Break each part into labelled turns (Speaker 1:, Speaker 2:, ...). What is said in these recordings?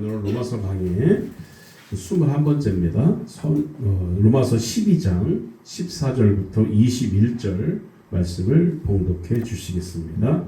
Speaker 1: 오늘 로마서 강의 21번째입니다. 로마서 12장 14절부터 21절 말씀을 봉독해 주시겠습니다.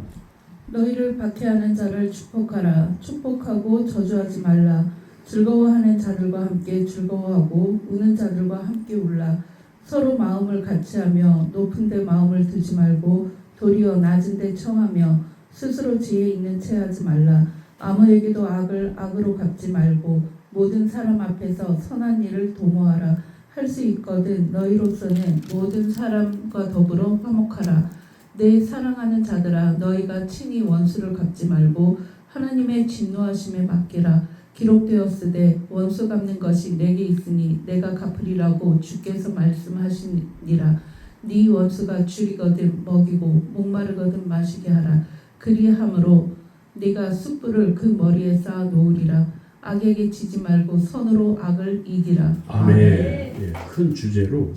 Speaker 2: 너희를 박해하는 자를 축복하라. 축복하고 저주하지 말라. 즐거워하는 자들과 함께 즐거워하고 우는 자들과 함께 울라. 서로 마음을 같이하며 높은 데 마음을 두지 말고 도리어 낮은 데 청하며 스스로 지혜 있는 채 하지 말라. 아무에게도 악을 악으로 갚지 말고 모든 사람 앞에서 선한 일을 도모하라. 할 수 있거든 너희로서는 모든 사람과 더불어 화목하라. 내 사랑하는 자들아, 너희가 친히 원수를 갚지 말고 하나님의 진노하심에 맡기라. 기록되었으되 원수 갚는 것이 내게 있으니 내가 갚으리라고 주께서 말씀하시니라. 네 원수가 줄이거든 먹이고 목마르거든 마시게 하라. 그리함으로 네가 숯불을 그 머리에 쌓아 놓으리라. 악에게 지지 말고 선으로 악을 이기라.
Speaker 1: 아멘. 예, 큰 주제로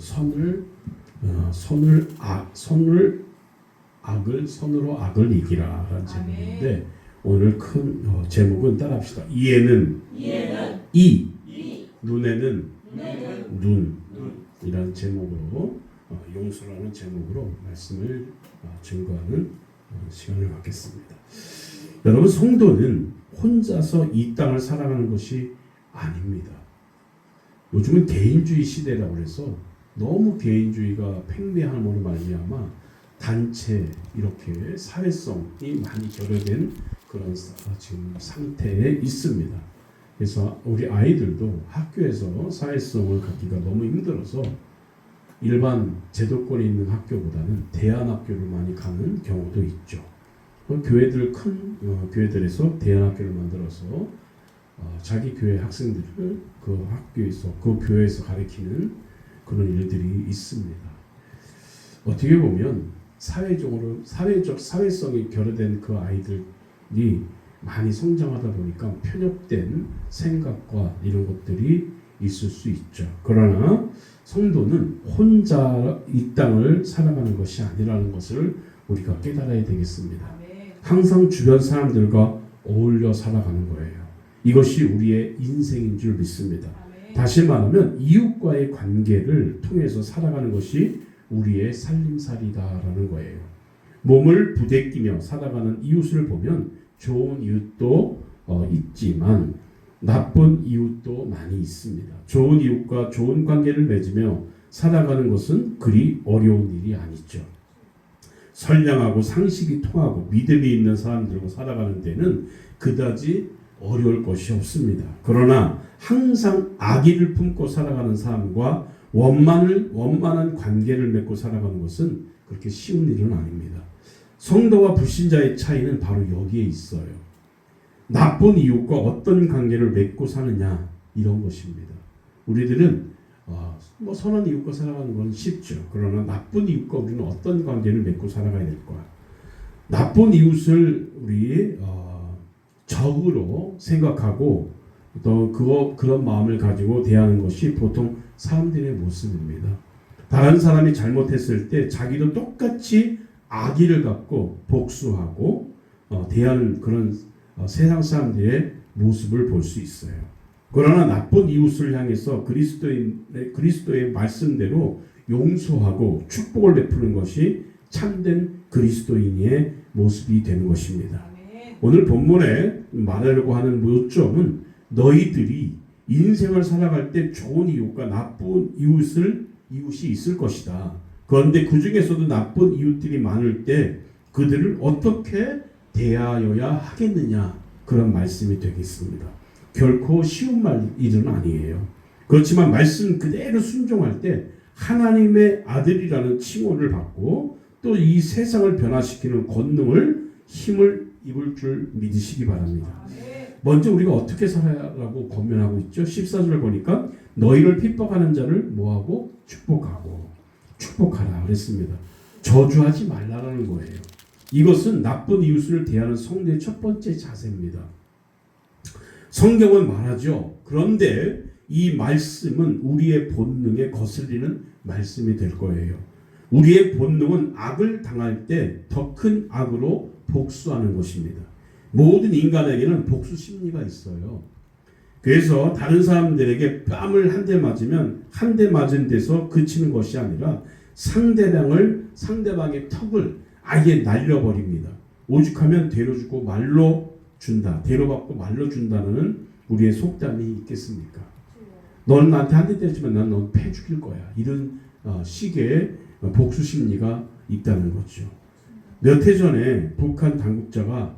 Speaker 1: 악을 선으로 악을 이기라라는 제목인데 오늘 큰 제목은 따라합시다. 이에는 이, 눈에는 눈이라는 제목으로 용서라는 제목으로 말씀을 증거하는 시간을 갖겠습니다. 여러분, 성도는 혼자서 이 땅을 살아가는 것이 아닙니다. 요즘은 개인주의 시대라고 해서 너무 개인주의가 팽배함으로 말미암아 단체 이렇게 사회성이 많이 결여된 그런 지금 상태에 있습니다. 그래서 우리 아이들도 학교에서 사회성을 갖기가 너무 힘들어서 일반 제도권에 있는 학교보다는 대안학교를 많이 가는 경우도 있죠. 교회들 큰 교회들에서 대안학교를 만들어서 자기 교회 학생들을 그 학교에서 그 교회에서 가르치는 그런 일들이 있습니다. 어떻게 보면 사회적 사회성이 결여된 그 아이들이 많이 성장하다 보니까 편협된 생각과 이런 것들이 있을 수 있죠. 그러나 성도는 혼자 이 땅을 살아가는 것이 아니라는 것을 우리가 깨달아야 되겠습니다. 항상 주변 사람들과 어울려 살아가는 거예요. 이것이 우리의 인생인 줄 믿습니다. 다시 말하면 이웃과의 관계를 통해서 살아가는 것이 우리의 살림살이다라는 거예요. 몸을 부대끼며 살아가는 이웃을 보면 좋은 이웃도 있지만 나쁜 이웃도 많이 있습니다. 좋은 이웃과 좋은 관계를 맺으며 살아가는 것은 그리 어려운 일이 아니죠. 선량하고 상식이 통하고 믿음이 있는 사람들과 살아가는 데는 그다지 어려울 것이 없습니다. 그러나 항상 악의를 품고 살아가는 사람과 원만한 관계를 맺고 살아가는 것은 그렇게 쉬운 일은 아닙니다. 성도와 불신자의 차이는 바로 여기에 있어요. 나쁜 이웃과 어떤 관계를 맺고 사느냐 이런 것입니다. 우리들은 선한 이웃과 살아가는 건 쉽죠. 그러나 나쁜 이웃과 우리는 어떤 관계를 맺고 살아가야 될까? 나쁜 이웃을 우리 적으로 생각하고 또 그런 마음을 가지고 대하는 것이 보통 사람들의 모습입니다. 다른 사람이 잘못했을 때 자기도 똑같이 악의를 갖고 복수하고 대하는 그런 세상 사람들의 모습을 볼 수 있어요. 그러나 나쁜 이웃을 향해서 그리스도의 말씀대로 용서하고 축복을 베푸는 것이 참된 그리스도인의 모습이 되는 것입니다. 오늘 본문에 말하려고 하는 요점은 너희들이 인생을 살아갈 때 좋은 이웃과 나쁜 이웃이 있을 것이다. 그런데 그 중에서도 나쁜 이웃들이 많을 때 그들을 어떻게 대하여야 하겠느냐, 그런 말씀이 되겠습니다. 결코 쉬운 일은 아니에요. 그렇지만 말씀 그대로 순종할 때 하나님의 아들이라는 칭호를 받고 또 이 세상을 변화시키는 힘을 입을 줄 믿으시기 바랍니다. 먼저 우리가 어떻게 살아라고 권면하고 있죠? 14절 보니까 너희를 핍박하는 자를 뭐하고? 축복하라 그랬습니다. 저주하지 말라라는 거예요. 이것은 나쁜 이웃을 대하는 성도의 첫 번째 자세입니다. 성경은 말하죠. 그런데 이 말씀은 우리의 본능에 거슬리는 말씀이 될 거예요. 우리의 본능은 악을 당할 때 더 큰 악으로 복수하는 것입니다. 모든 인간에게는 복수 심리가 있어요. 그래서 다른 사람들에게 뺨을 한 대 맞으면 한 대 맞은 데서 그치는 것이 아니라 상대방의 턱을 아예 날려버립니다. 오죽하면 대로 주고 말로 준다. 대로 받고 말로 준다는 우리의 속담이 있겠습니까? 너는 나한테 한 대 때리지만 난 너 패 죽일 거야. 이런 식의 복수 심리가 있다는 거죠. 몇 해 전에 북한 당국자가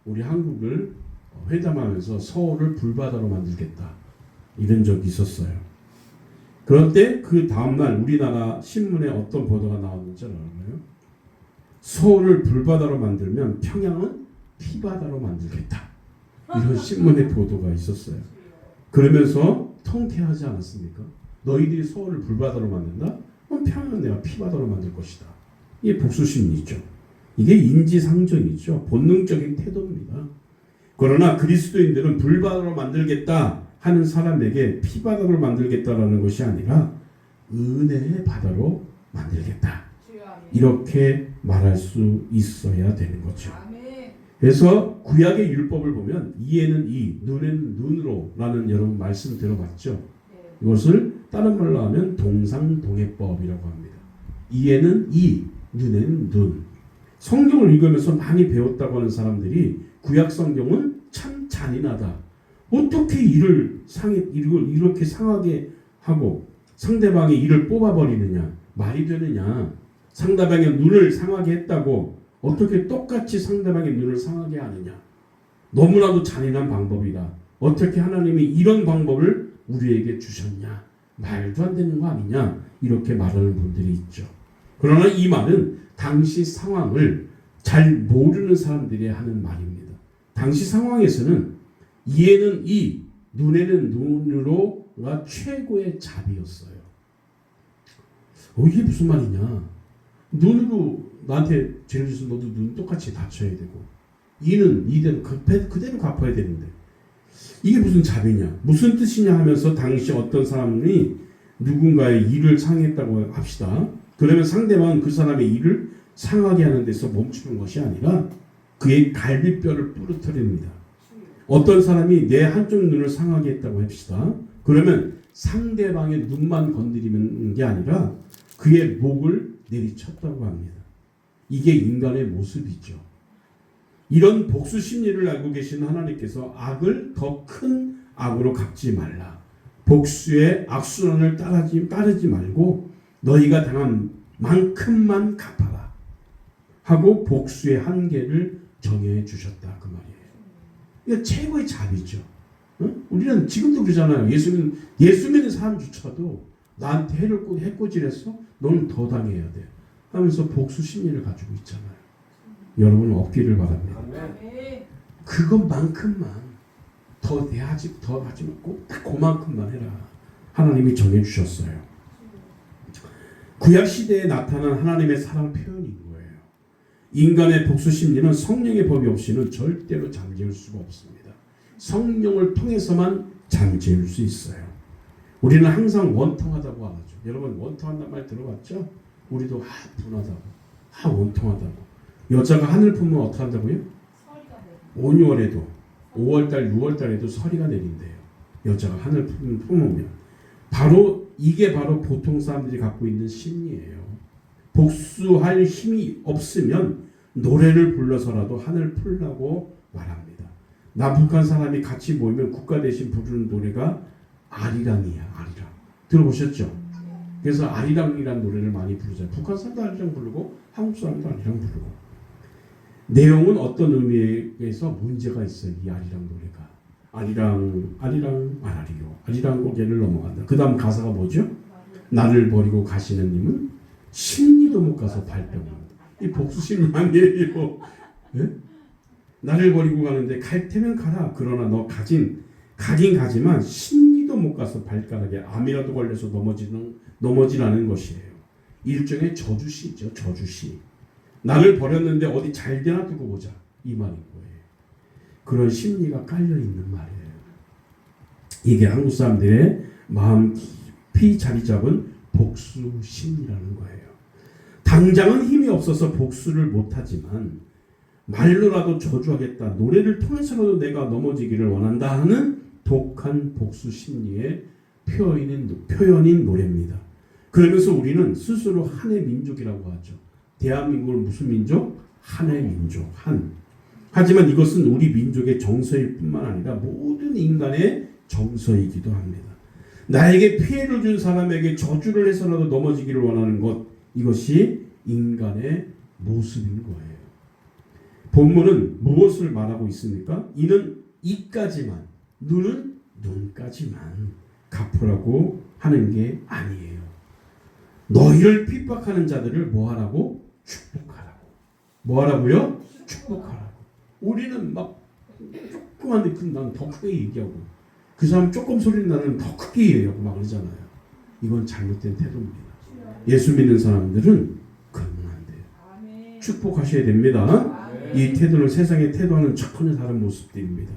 Speaker 1: 우리 한국을 회담하면서 서울을 불바다로 만들겠다. 이런 적이 있었어요. 그런데 그 다음날 우리나라 신문에 어떤 보도가 나왔는지 알아요? 서울을 불바다로 만들면 평양은 피바다로 만들겠다. 이런 신문의 보도가 있었어요. 그러면서 통쾌하지 않았습니까? 너희들이 서울을 불바다로 만든다? 그럼 평양은 내가 피바다로 만들 것이다. 이게 복수심리죠. 이게 인지상정이죠. 본능적인 태도입니다. 그러나 그리스도인들은 불바다로 만들겠다 하는 사람에게 피바다로 만들겠다라는 것이 아니라 은혜의 바다로 만들겠다. 이렇게 말할 수 있어야 되는 거죠. 그래서 구약의 율법을 보면 이에는 이, 눈에는 눈으로 라는 여러분 말씀 들어봤죠? 이것을 다른 말로 하면 동상동해법이라고 합니다. 이에는 이, 눈에는 눈. 성경을 읽으면서 많이 배웠다고 하는 사람들이 구약 성경은 참 잔인하다. 어떻게 이를 이렇게 상하게 하고 상대방의 이를 뽑아버리느냐. 말이 되느냐. 상대방의 눈을 상하게 했다고 어떻게 똑같이 상대방의 눈을 상하게 하느냐. 너무나도 잔인한 방법이다. 어떻게 하나님이 이런 방법을 우리에게 주셨냐. 말도 안 되는 거 아니냐. 이렇게 말하는 분들이 있죠. 그러나 이 말은 당시 상황을 잘 모르는 사람들이 하는 말입니다. 당시 상황에서는 이에는 이, 눈에는 눈으로가 최고의 답이었어요. 이게 무슨 말이냐. 눈으로 나한테 죄를 줘서 너도 눈 똑같이 다쳐야 되고 이는 이대로 그대로 갚아야 되는데 이게 무슨 자비냐 무슨 뜻이냐 하면서 당시 어떤 사람이 누군가의 일을 상했다고 합시다. 그러면 상대방은 그 사람의 일을 상하게 하는 데서 멈추는 것이 아니라 그의 갈비뼈를 부러뜨립니다. 어떤 사람이 내 한쪽 눈을 상하게 했다고 합시다. 그러면 상대방의 눈만 건드리는 게 아니라 그의 목을 내리쳤다고 합니다. 이게 인간의 모습이죠. 이런 복수 심리를 알고 계신 하나님께서 악을 더 큰 악으로 갚지 말라. 복수의 악순환을 따르지 말고 너희가 당한 만큼만 갚아라. 하고 복수의 한계를 정해 주셨다. 그 말이에요. 이거 최고의 자비죠. 응? 우리는 지금도 그러잖아요. 예수 믿는 사람조차도 나한테 해코지했어? 너는 더 당해야 돼. 하면서 복수 심리를 가지고 있잖아요. 여러분 없기를 바랍니다. 그것만큼만 더 하지 말고 딱 그만큼만 해라. 하나님이 정해주셨어요. 구약 시대에 나타난 하나님의 사랑 표현인 거예요. 인간의 복수 심리는 성령의 법이 없이는 절대로 잠재울 수가 없습니다. 성령을 통해서만 잠재울 수 있어요. 우리는 항상 원통하다고 하죠. 여러분 원통한다는 말 들어봤죠? 우리도 분하다고, 원통하다고. 여자가 하늘 품으면 어떻게 한다고요? 5월에도 5월달, 6월달에도 서리가 내린대요. 여자가 하늘 품으면. 이게 바로 보통 사람들이 갖고 있는 심리예요. 복수할 힘이 없으면 노래를 불러서라도 하늘 풀라고 말합니다. 남북한 사람이 같이 모이면 국가 대신 부르는 노래가 아리랑이야. 아리랑. 들어보셨죠? 그래서 아리랑이라는 노래를 많이 부르잖아요. 북한 사람도 아리랑 부르고 한국 사람도 아리랑 부르고. 내용은 어떤 의미에서 문제가 있어요. 이 아리랑 노래가. 아리랑 아라리요. 아리랑 고개를 넘어간다. 그 다음 가사가 뭐죠? 나를 버리고 가시는 님은 심리도 못 가서 발병한다. 이 복수 심리 아니에요. 네? 나를 버리고 가는데 갈 테면 가라. 그러나 너 가긴 가지만 심리도 못 가서 발가락에 암이라도 걸려서 넘어지라는 것이에요. 일종의 저주시죠. 저주시. 나를 버렸는데 어디 잘 되나 두고 보자. 이 말인 거예요. 그런 심리가 깔려있는 말이에요. 이게 한국 사람들의 마음 깊이 자리 잡은 복수 심리라는 거예요. 당장은 힘이 없어서 복수를 못하지만 말로라도 저주하겠다. 노래를 통해서라도 내가 넘어지기를 원한다 하는 독한 복수 심리의 표현인 노래입니다. 그러면서 우리는 스스로 한의 민족이라고 하죠. 대한민국을 무슨 민족? 한의 민족. 한. 하지만 이것은 우리 민족의 정서일 뿐만 아니라 모든 인간의 정서이기도 합니다. 나에게 피해를 준 사람에게 저주를 해서라도 넘어지기를 원하는 것, 이것이 인간의 모습인 거예요. 본문은 무엇을 말하고 있습니까? 이는 이까지만, 눈은 눈까지만 갚으라고 하는 게 아니에요. 너희를 핍박하는 자들을 뭐하라고? 축복하라고. 뭐하라고요? 축복하라고. 우리는 막 조그만데 난 더 크게 얘기하고 그 사람 조금 소리 나는 더 크게 얘기하고 막 그러잖아요. 이건 잘못된 태도입니다. 예수 믿는 사람들은 그러면 안 돼요. 축복하셔야 됩니다. 이 태도는 세상의 태도와는 전혀 다른 모습들입니다.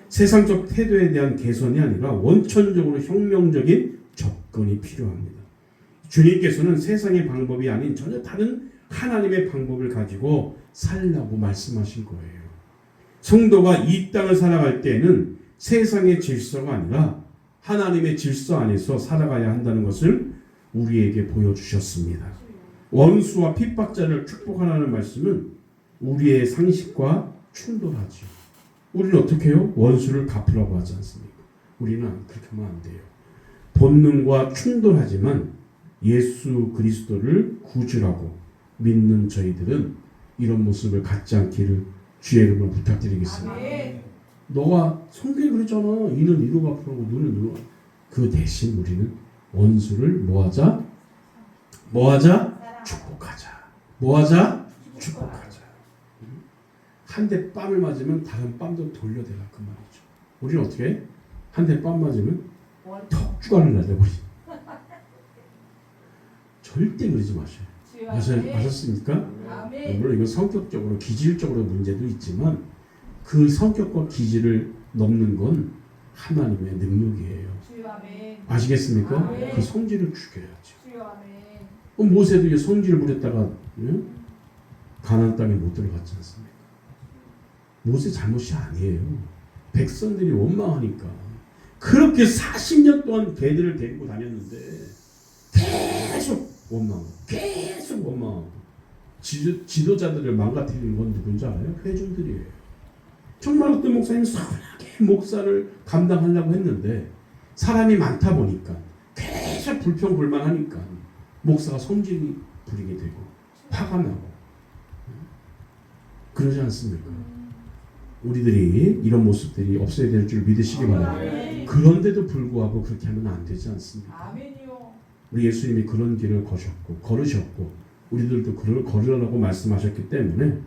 Speaker 1: 세상적 태도에 대한 개선이 아니라 원천적으로 혁명적인 접근이 필요합니다. 주님께서는 세상의 방법이 아닌 전혀 다른 하나님의 방법을 가지고 살라고 말씀하신 거예요. 성도가 이 땅을 살아갈 때에는 세상의 질서가 아니라 하나님의 질서 안에서 살아가야 한다는 것을 우리에게 보여주셨습니다. 원수와 핍박자를 축복하라는 말씀은 우리의 상식과 충돌하죠. 우리는 어떻게 해요? 원수를 갚으라고 하지 않습니까? 우리는 그렇게 하면 안 돼요. 본능과 충돌하지만 예수 그리스도를 구주라고 믿는 저희들은 이런 모습을 갖지 않기를 주의 이름으로 부탁드리겠습니다. 너가 성경에 그랬잖아. 이는 이로 갚으라고 눈은 눈으로. 그 대신 우리는 원수를 뭐하자? 축복하자. 뭐하자? 축복하자. 한 대 뺨을 맞으면 다른 뺨도 돌려대라 그 말이죠. 우리는 어떻게 해? 한 대 뺨 맞으면 턱주간을 날려버리. 절대 그러지 마셔요. 아셨습니까? 물론 이건 성격적으로 기질적으로 문제도 있지만 그 성격과 기질을 넘는 건 하나님의 능력이에요. 아시겠습니까? 그 성질을 죽여야죠. 모세도 성질을 부렸다가 가나안 땅에 못 들어갔지 않습니까? 모세 잘못이 아니에요. 백성들이 원망하니까 그렇게 40년 동안 개들을 데리고 다녔는데 계속 원망하고 지도자들을 망가뜨리는 건 누군지 알아요? 회중들이에요. 정말 어떤 목사님이 선하게 목사를 감당하려고 했는데 사람이 많다 보니까 계속 불평불만하니까 목사가 성질이 부리게 되고 화가 나고 그러지 않습니까? 우리들이 이런 모습들이 없어야 될 줄 믿으시기 바랍니다. 그런데도 불구하고 그렇게 하면 안 되지 않습니까? 우리 예수님이 그런 길을 걸으셨고 우리들도 그를 걸으라고 말씀하셨기 때문에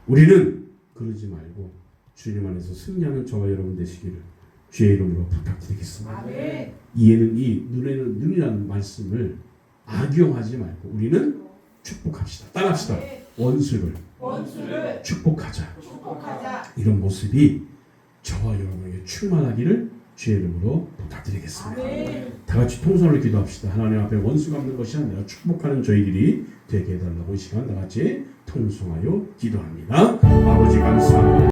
Speaker 1: 우리는 그러지 말고 주님 안에서 승리하는 저와 여러분 되시기를 주의 이름으로 부탁드리겠습니다. 이에는 이 눈에는 눈이라는 말씀을 악용하지 말고 우리는 축복합시다. 따라합시다. 원수를 축복하자. 이런 모습이 저와 여러분에게 충만하기를 주의 이름으로 부탁드리겠습니다. 다 같이 통성으로 기도합시다. 하나님 앞에 원수 갚는 것이 아니라 축복하는 저희들이 되게 해달라고 이 시간 다 같이 통성하여 기도합니다. 아버지 감사합니다.